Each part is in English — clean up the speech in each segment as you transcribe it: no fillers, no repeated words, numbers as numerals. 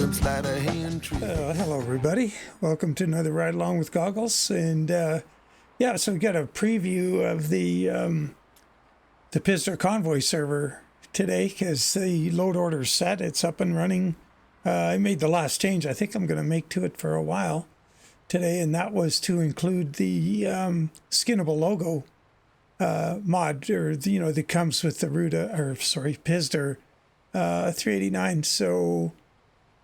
Hello everybody, welcome to another ride along with Goggles. And yeah, so we got a preview of the Pizzster Convoy server today because the load order is set, it's up and running. I made the last change I think I'm going to make to it for a while today, and that was to include the skinnable logo mod, or that comes with the Pizzster 389. So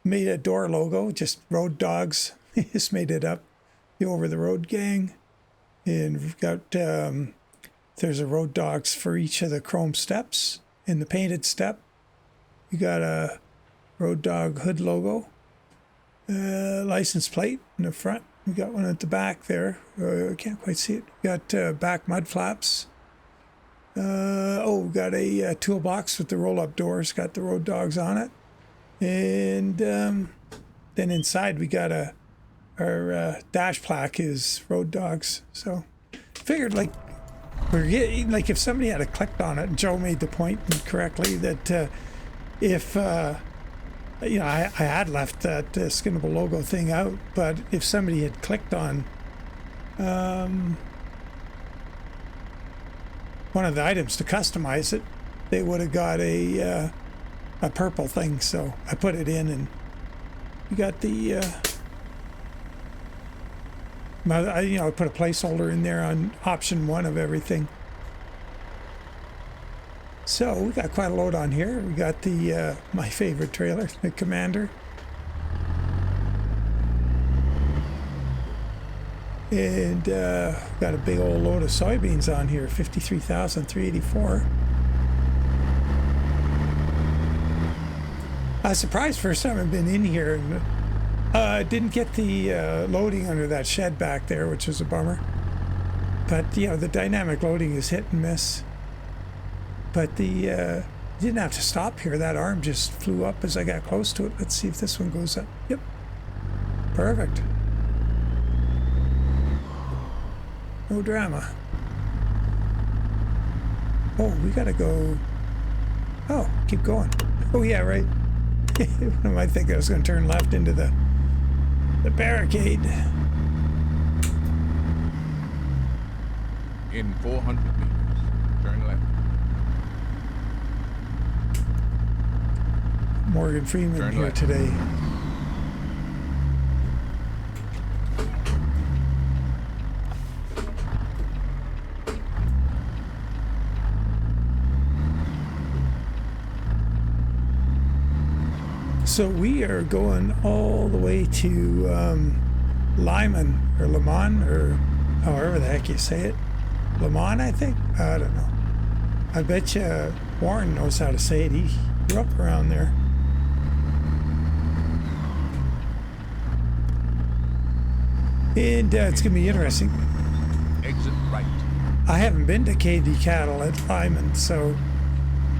made a door logo, just road dogs. Just made it up, the over the road gang, and we've got there's a road dogs for each of the chrome steps. In the painted step, we got a road dog hood logo, license plate in the front. We got one at the back there. I can't quite see it. We got back mud flaps. We got a toolbox with the roll-up doors. Got the road dogs on it. And then inside we got our dash plaque is road dogs. So figured if somebody had clicked on it, and Joe made the point correctly that if I had left that skinnable logo thing out, but if somebody had clicked on one of the items to customize it, they would have got a purple thing. So I put it in, and you got the I put a placeholder in there on option 1 of everything. So we got quite a load on here. We got the my favorite trailer, the Commander, and got a big old load of soybeans on here, 53,384. I was surprised first time I've been in here, and didn't get the loading under that shed back there, which was a bummer. But the dynamic loading is hit and miss. But the didn't have to stop here. That arm just flew up as I got close to it. Let's see if this one goes up. Yep, perfect. No drama. Oh, we gotta go. Oh, keep going. Oh yeah, right. What am I thinking? I was going to turn left into the barricade. In 400 meters, turn left. Morgan Freeman Turn here left today. So we are going all the way to Limon, or Limon, or however the heck you say it. Limon, I think? I don't know. I bet you Warren knows how to say it. He grew up around there. And it's going to be interesting. Exit right. I haven't been to K&D Cattle at Limon, so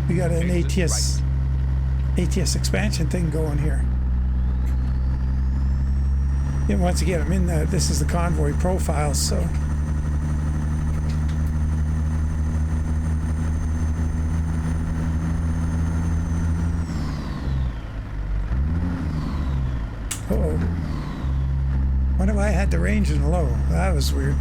we got an ATS expansion thing going here. And once again, I'm in this is the convoy profile, so wonder why I had the range in low. That was weird.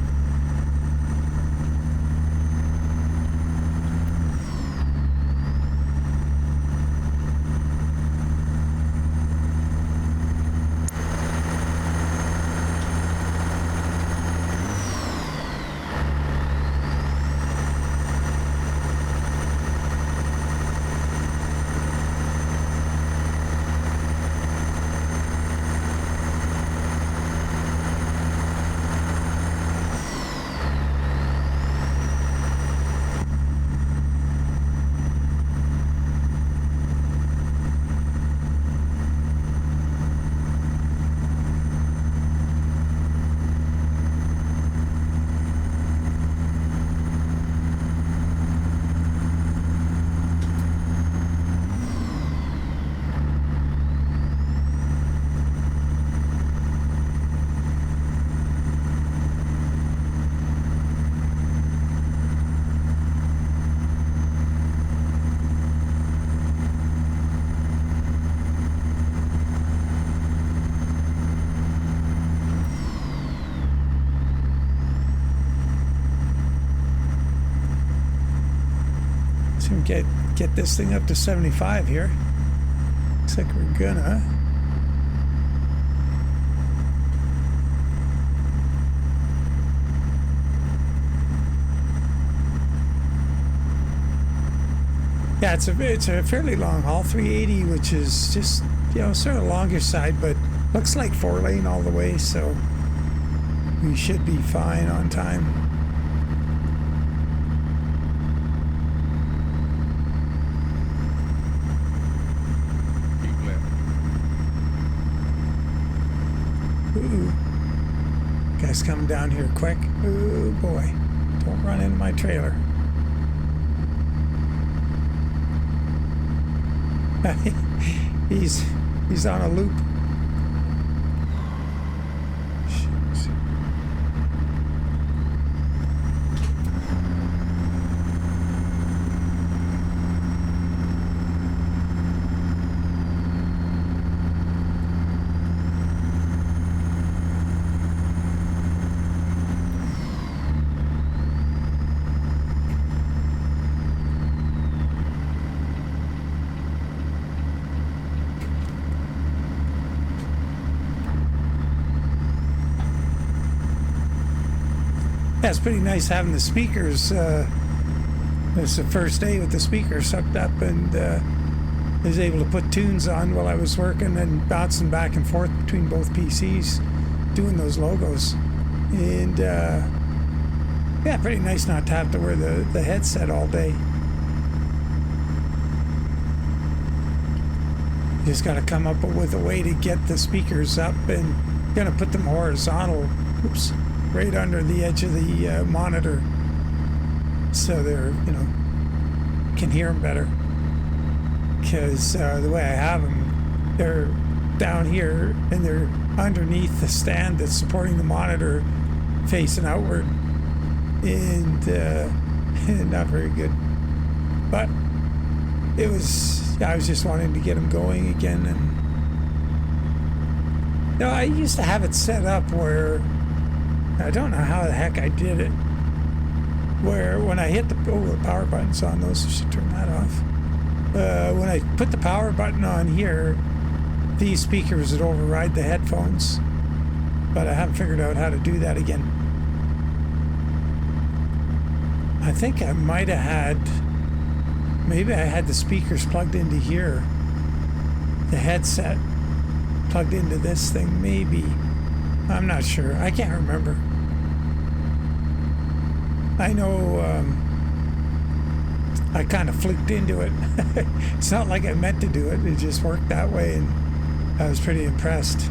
and get this thing up to 75 here. Looks like we're gonna. Yeah, it's a fairly long haul, 380, which is just, you know, sort of longer side, but looks like 4-lane all the way, so we should be fine on time. Keep left. Ooh. Guy's coming down here quick. Oh boy. Don't run into my trailer. He's on a loop. Jeez. Yeah, it's pretty nice having the speakers. It's the first day with the speakers hooked up, and was able to put tunes on while I was working and bouncing back and forth between both PCs, doing those logos. And yeah, pretty nice not to have to wear the headset all day. You just got to come up with a way to get the speakers up, and gonna put them horizontal. Oops. Right under the edge of the monitor, so they're, you know, can hear them better. Because the way I have them, they're down here and they're underneath the stand that's supporting the monitor, facing outward, and not very good. But it was, I was just wanting to get them going again, and you know, I used to have it set up where. I don't know how the heck I did it. Where when I hit the power button's on those, I should turn that off. When I put the power button on here, these speakers would override the headphones. But I haven't figured out how to do that again. I think I might have had, maybe I had the speakers plugged into here. The headset plugged into this thing, maybe. I'm not sure. I can't remember. I know I kind of fluked into it. It's not like I meant to do it. It just worked that way, and I was pretty impressed.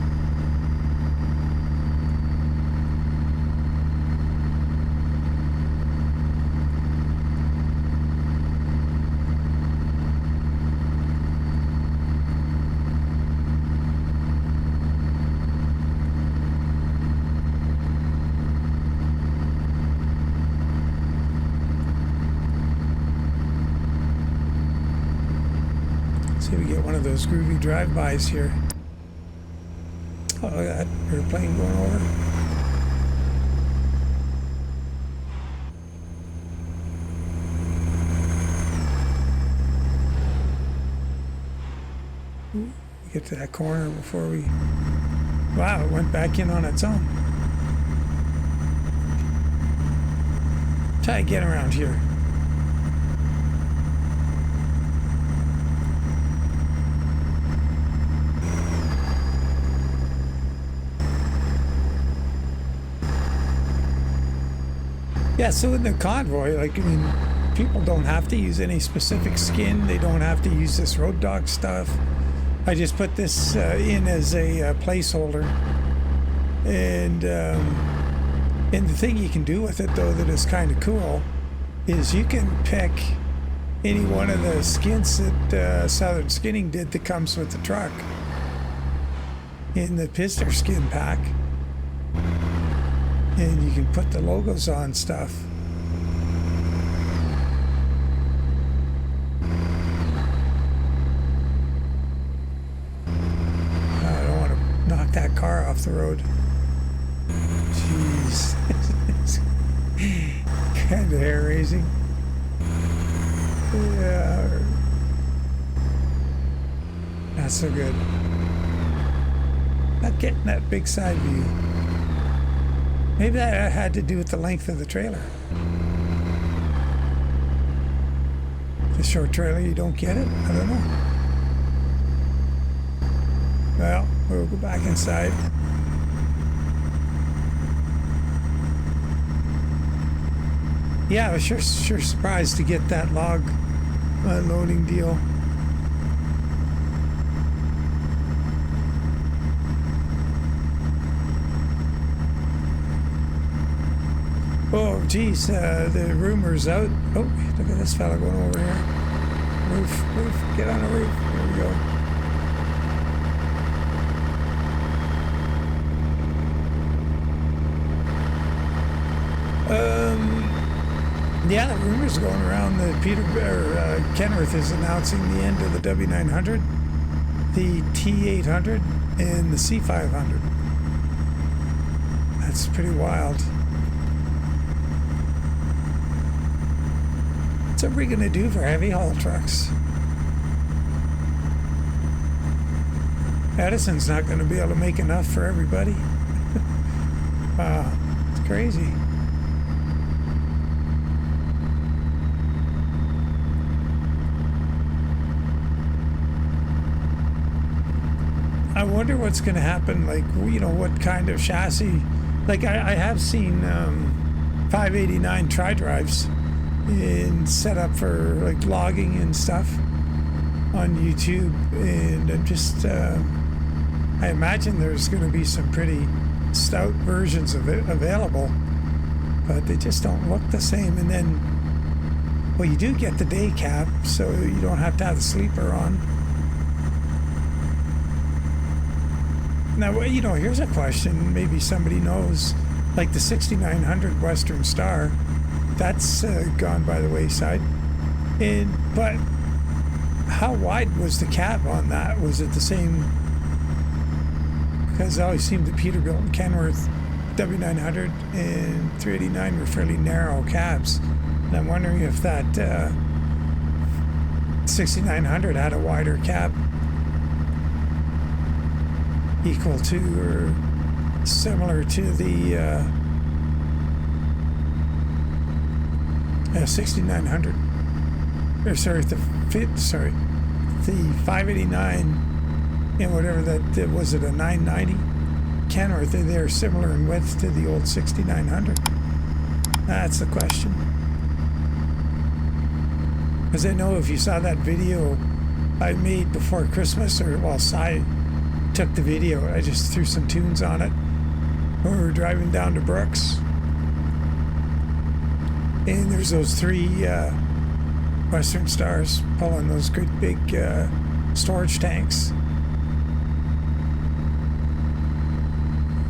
Those groovy drive-bys here. Oh, look at that airplane going over. Ooh, get to that corner before we... Wow, it went back in on its own. Try to get around here. Yeah, so in the convoy, like, I mean, people don't have to use any specific skin. They don't have to use this road dog stuff. I just put this in as a placeholder. And the thing you can do with it, though, that is kind of cool, is you can pick any one of the skins that Southern Skinning did that comes with the truck in the Pizzster skin pack. And you can put the logos on stuff. I don't want to knock that car off the road. Jeez. It's kind of hair-raising. Yeah. Not so good. Not getting that big side view. Maybe that had to do with the length of the trailer. The short trailer, you don't get it? I don't know. Well, we'll go back inside. Yeah, I was sure surprised to get that log unloading deal. Oh, geez, the rumor's out. Oh, look at this fella going over here. Roof, get on the roof. There we go. Yeah, the rumors going around that Kenworth is announcing the end of the W900, the T800, and the C500. That's pretty wild. What's everybody going to do for heavy haul trucks? Edison's not going to be able to make enough for everybody. Wow, it's crazy. I wonder what's going to happen, like, you know, what kind of chassis. Like, I have seen 589 tri-drives set up for, like, logging and stuff on YouTube. And I'm just, I imagine there's going to be some pretty stout versions of it available. But they just don't look the same. And then, well, you do get the day cab, so you don't have to have the sleeper on. Now, you know, here's a question. Maybe somebody knows. Like the 6900 Western Star, that's gone by the wayside. But how wide was the cab on that? Was it the same? Because it always seemed the Peterbilt and Kenworth W900 and 389 were fairly narrow cabs. And I'm wondering if that 6900 had a wider cab, equal to or similar to the 6900. Or sorry, the 589 and whatever that was, it a 990 Kenworth. They're similar in width to the old 6900. That's the question. Because I know if you saw that video I made before Christmas, or well, I took the video, I just threw some tunes on it when we were driving down to Brooks, and there's those three Western Stars pulling those great big storage tanks,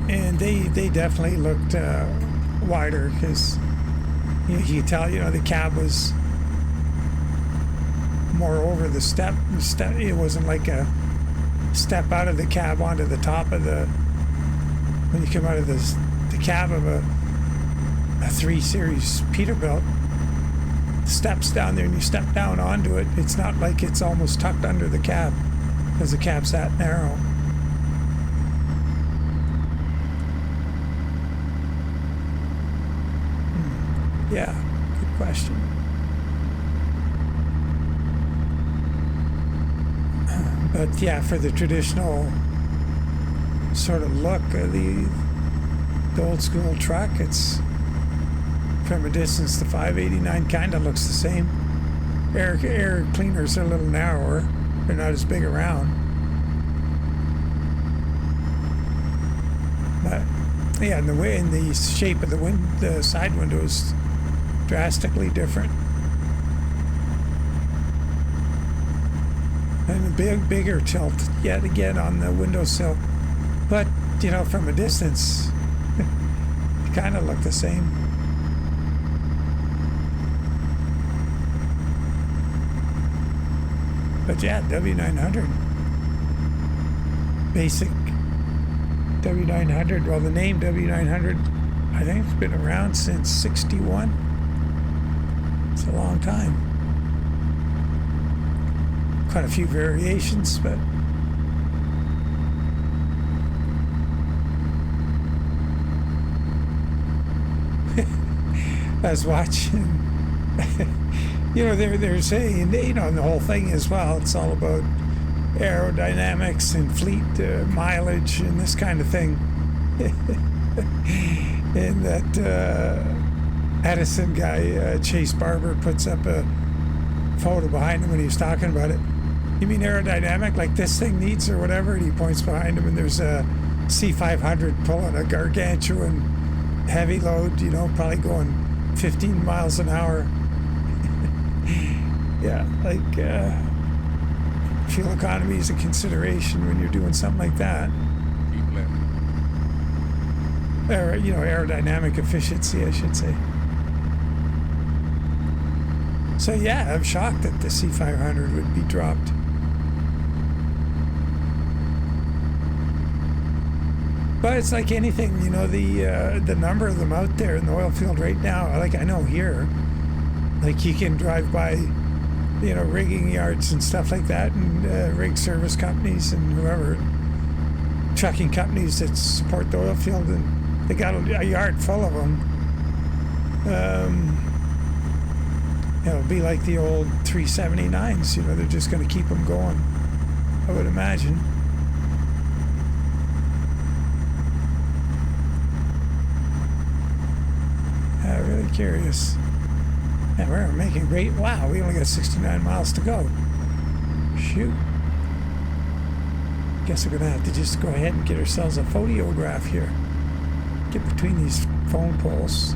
and they definitely looked wider, because you could tell, you know, the cab was more over the step. It wasn't like a step out of the cab onto the top of the, when you come out of the cab of a 3 Series Peterbilt, steps down there and you step down onto it. It's not like it's almost tucked under the cab, because the cab's that narrow. Yeah, good question. But yeah, for the traditional sort of look of the old school truck, it's, from a distance, the 589 kind of looks the same. Air cleaners are a little narrower. They're not as big around. But yeah, and the shape of the side window is drastically different. And a bigger tilt yet again on the windowsill. But, you know, from a distance, it kind of look the same. But yeah, W900. Basic W900. Well, the name W900, I think it's been around since '61. It's a long time. quite a few variations, but I was watching, you know, they're saying, you know, and the whole thing as well, it's all about aerodynamics and fleet mileage and this kind of thing. And that Edison guy, Chase Barber, puts up a photo behind him when he was talking about it. You mean aerodynamic, like this thing needs or whatever? And he points behind him, and there's a C500 pulling a gargantuan heavy load, you know, probably going 15 miles an hour. Yeah, like fuel economy is a consideration when you're doing something like that. Or, you know, aerodynamic efficiency, I should say. So yeah, I'm shocked that the C500 would be dropped. But it's like anything, you know, the number of them out there in the oil field right now. Like I know here, like you can drive by, you know, rigging yards and stuff like that, and rig service companies and whoever, trucking companies that support the oil field, and they got a yard full of them. It'll be like the old 379s, you know, they're just going to keep them going, I would imagine. Really curious. And we're making great. Wow, we only got 69 miles to go. Shoot. Guess we're gonna have to just go ahead and get ourselves a photograph here. Get between these phone poles.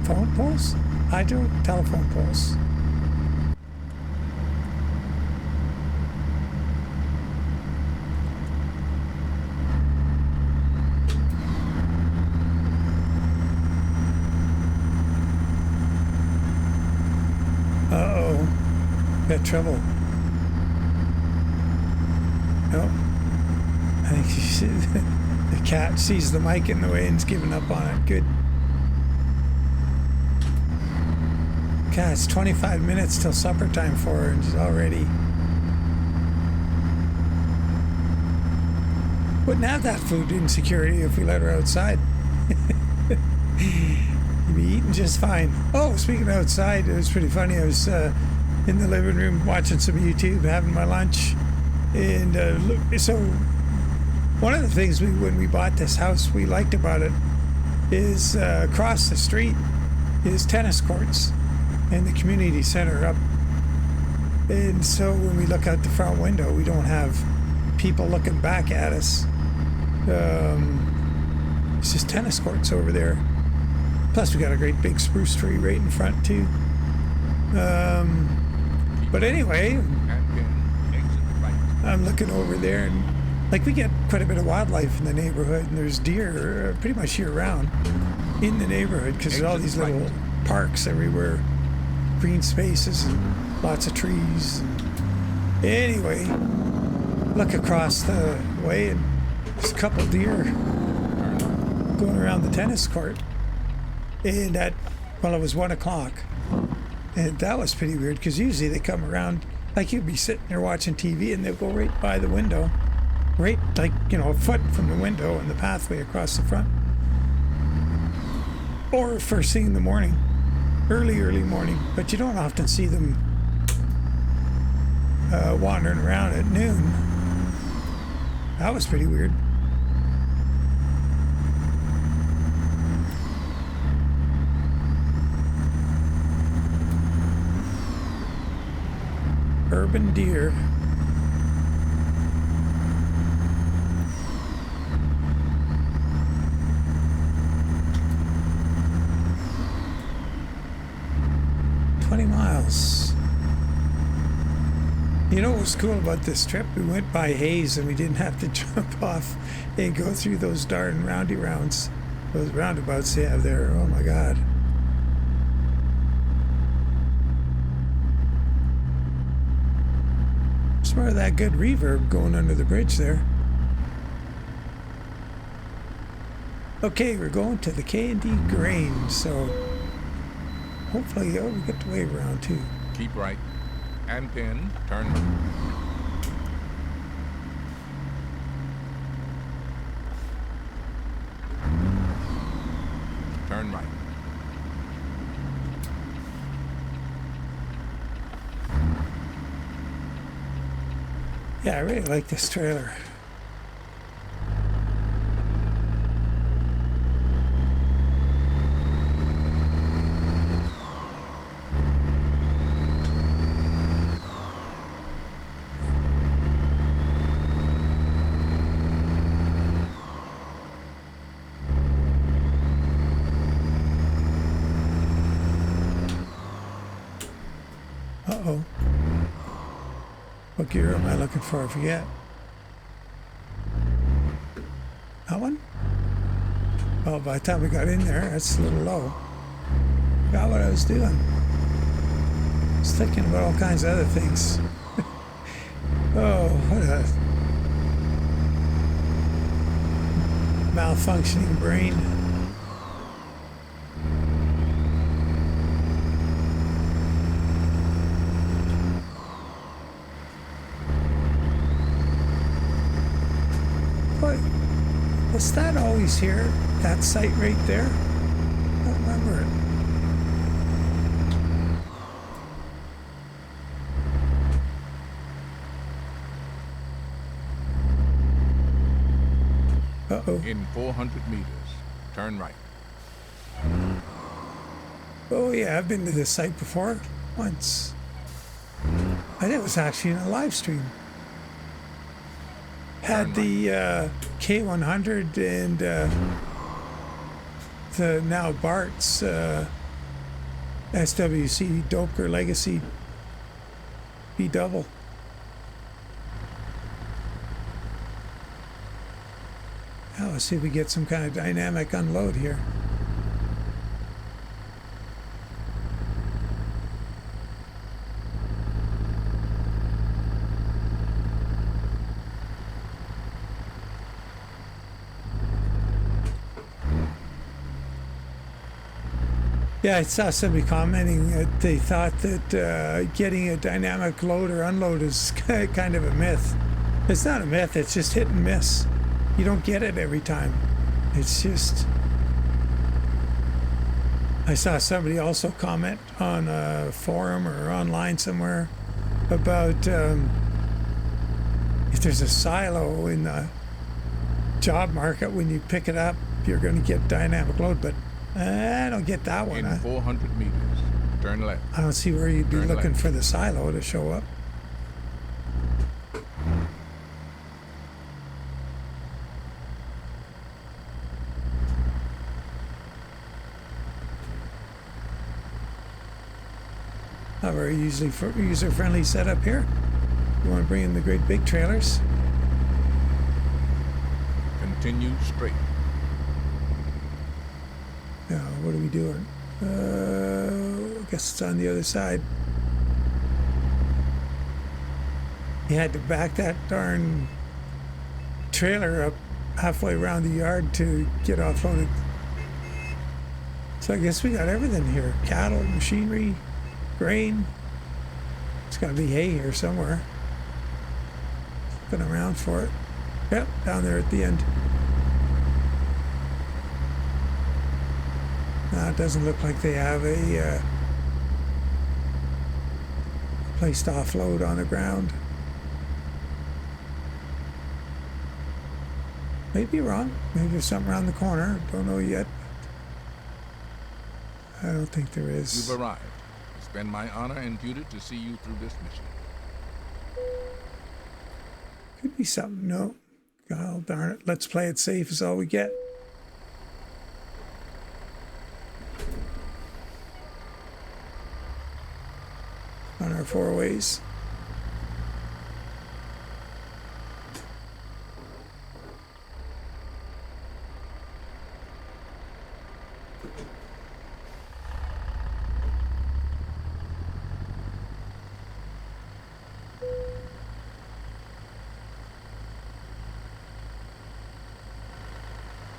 Phone poles? Hydro telephone poles. Got trouble. No. I think the cat sees the mic in the way and's giving up on it. Good. God, it's 25 minutes till supper time for her and she's already. Wouldn't have that food insecurity if we let her outside. You'd be eating just fine. Oh, speaking of outside, it was pretty funny. I was in the living room watching some YouTube, having my lunch, and so one of the things when we bought this house we liked about it is across the street is tennis courts and the community center up, and so when we look out the front window we don't have people looking back at us. It's just tennis courts over there, plus we got a great big spruce tree right in front too. But anyway, I'm looking over there, and like we get quite a bit of wildlife in the neighborhood, and there's deer pretty much year round in the neighborhood because there's all these little parks everywhere, green spaces, and lots of trees. Anyway, look across the way, and there's a couple deer going around the tennis court, and it was 1 o'clock. And that was pretty weird because usually they come around, like you'd be sitting there watching TV and they'll go right by the window, right like, you know, a foot from the window and the pathway across the front. Or first thing in the morning, early morning, but you don't often see them wandering around at noon. That was pretty weird. Urban deer. miles. You know what was cool about this trip? We went by Hayes and we didn't have to jump off and go through those darn roundabouts they have there. Oh my God. It's more of that good reverb going under the bridge there. Okay, we're going to the K&D grain, so hopefully, we get the wave around too. Keep right. and 10, turn right. Turn right. Yeah, I really like this trailer. Uh-oh. What gear am I looking for? I forget. That one? Oh, by the time we got in there, that's a little low. Forgot what I was doing. I was thinking about all kinds of other things. Oh, what a malfunctioning brain. Was that always here? That site right there? I don't remember it. Uh-oh. In 400 meters, turn right. Oh yeah, I've been to this site before. Once. I think it was actually in a live stream. Had the K100 and the now Bart's SWC Doper Legacy B-double. Now let's see if we get some kind of dynamic unload here. Yeah, I saw somebody commenting that they thought that getting a dynamic load or unload is kind of a myth. It's not a myth, it's just hit and miss. You don't get it every time. It's just... I saw somebody also comment on a forum or online somewhere about if there's a silo in the job market, when you pick it up, you're going to get dynamic load, but I don't get that one. In 400 meters, turn left. I don't see where you'd be Turn looking left. for the silo to show up. Not very user-friendly setup here. You want to bring in the great big trailers. Continue straight. Now, what are we doing? I guess it's on the other side. You had to back that darn trailer up halfway around the yard to get offloaded. So I guess we got everything here. Cattle, machinery, grain. It's got to be hay here somewhere. Been around for it. Yep, down there at the end. No, it doesn't look like they have a place to offload on the ground. Maybe wrong. Maybe there's something around the corner. Don't know yet. I don't think there is. You've arrived. It's been my honor and duty to see you through this mission. Could be something. No. God darn it. Let's play it safe is all we get. On our four ways.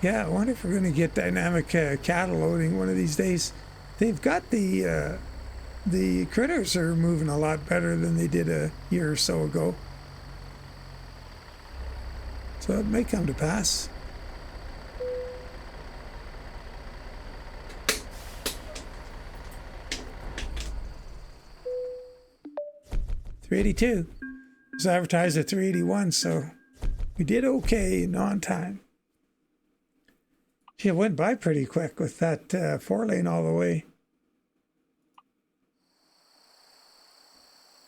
Yeah, I wonder if we're going to get dynamic cattle loading one of these days. They've got the the critters are moving a lot better than they did a year or so ago. So it may come to pass. $382. It was advertised at $381, so we did okay and on time. Gee, it went by pretty quick with that 4-lane all the way.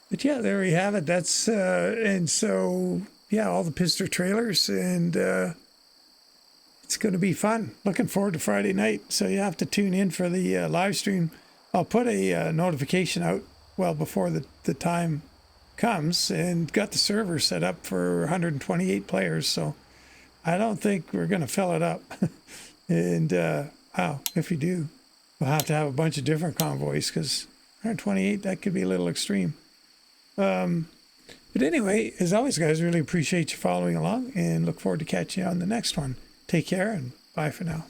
But yeah, there we have it. That's and so yeah, all the Pizzster trailers, and it's going to be fun. Looking forward to Friday night. So you have to tune in for the live stream. I'll put a notification out well before the time comes, and got the server set up for 128 players. So I don't think we're going to fill it up. And wow, if we do, we'll have to have a bunch of different convoys, because 128, that could be a little extreme. But anyway, as always, guys, really appreciate you following along, and look forward to catching you on the next one. Take care, and bye for now.